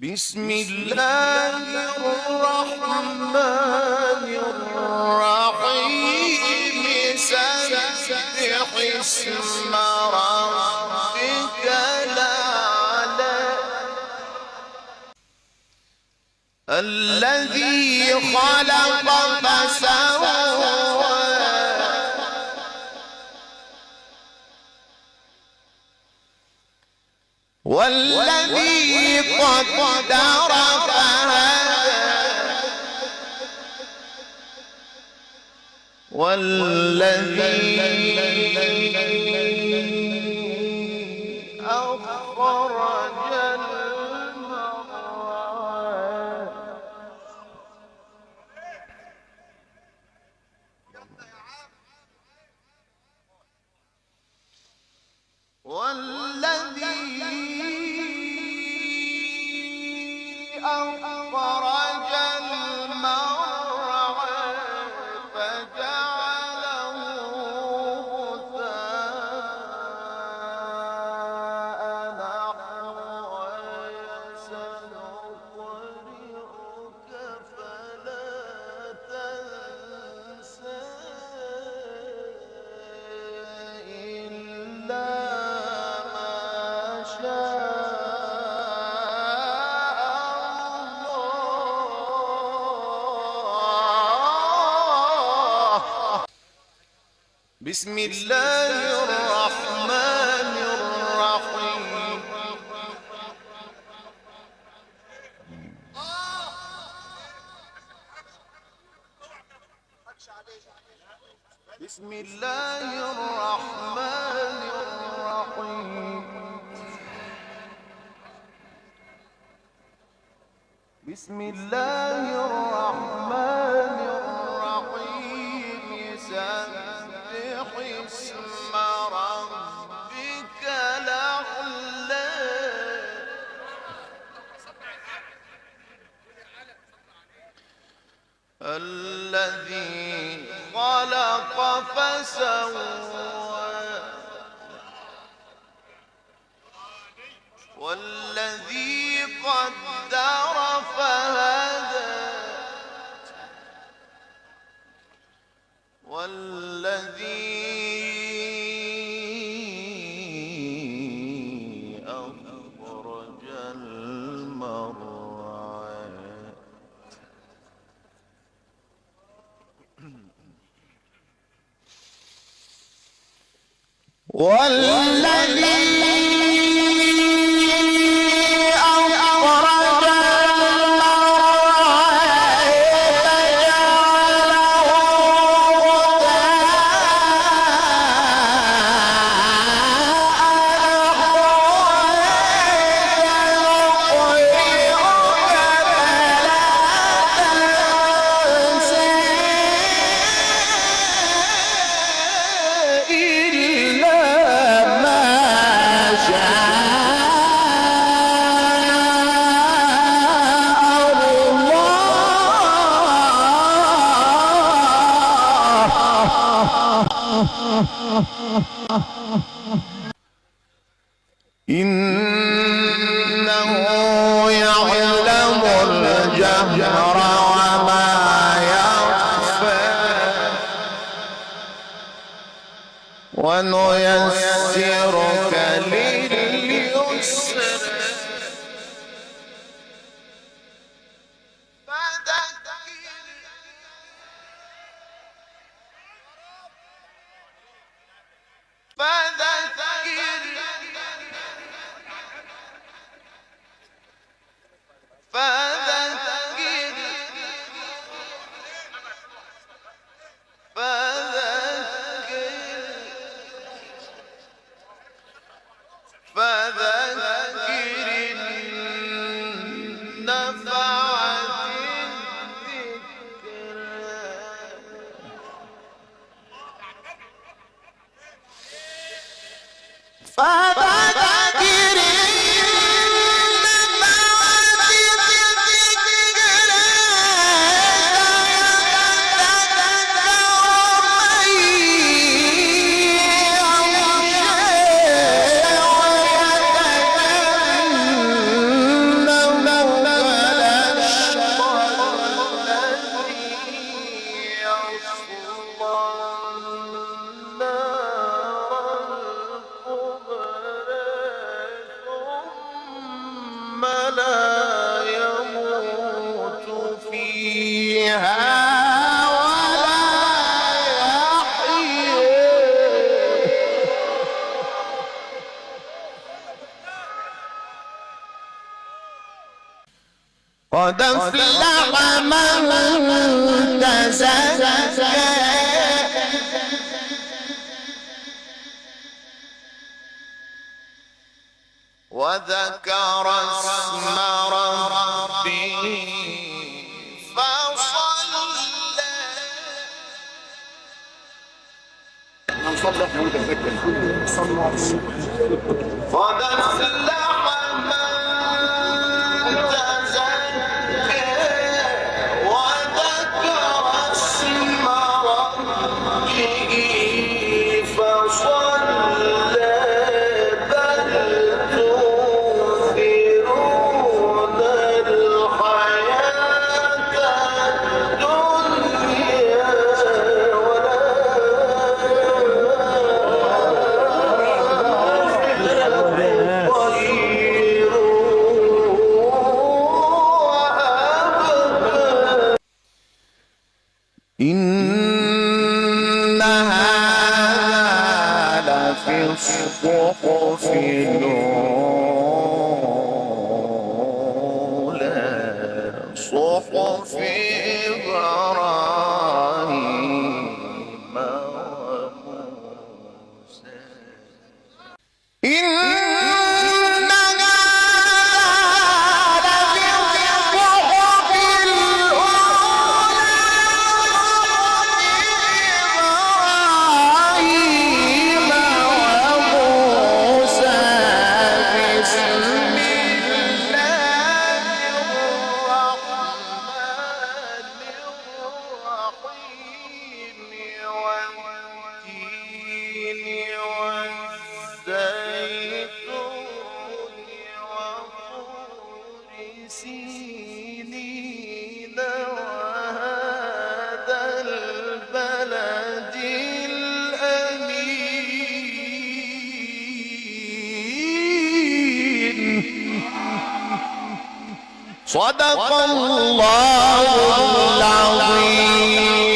بسم الله الرحمن الرحيم سبح اسم ربك الأعلى الذي خلق فسوى والذي قدر فهدى والذي أخرج المرعى والذي أخرج المرعى فجعله غثاء نحوا سنقرئك فلا تنسى إلا ما شاء بسم الله الرحمن الرحيم بسم الله الرحمن الرحيم بسم الله الرحمن الرحيم سبح اسم ربك الأعلى الذي خلق فسوى والذي قدر فهدى والذي أخرج المرعى والذي إنه يعلم الجهر وما يخفى ونيسرك لليسر لا يموت فيها ولا يحيى قد أفلح من تزكى وذكر اسم ربه فصلى نصلح ونتذكر صلى قد أفلح من تزكى وذكر اسم ربه فصلى بل تؤثرون الحياة الدنيا خير وأبقى إن هذا لفي الصحف الأولى صحف إبراهيم وموسى إن هذا لفي الصحف الأولى إبراهيم وموسى بسم الله الرحمن الرحيم والتين والزيتون وطور سينين وهذا البلد الأمين صدق الله العظيم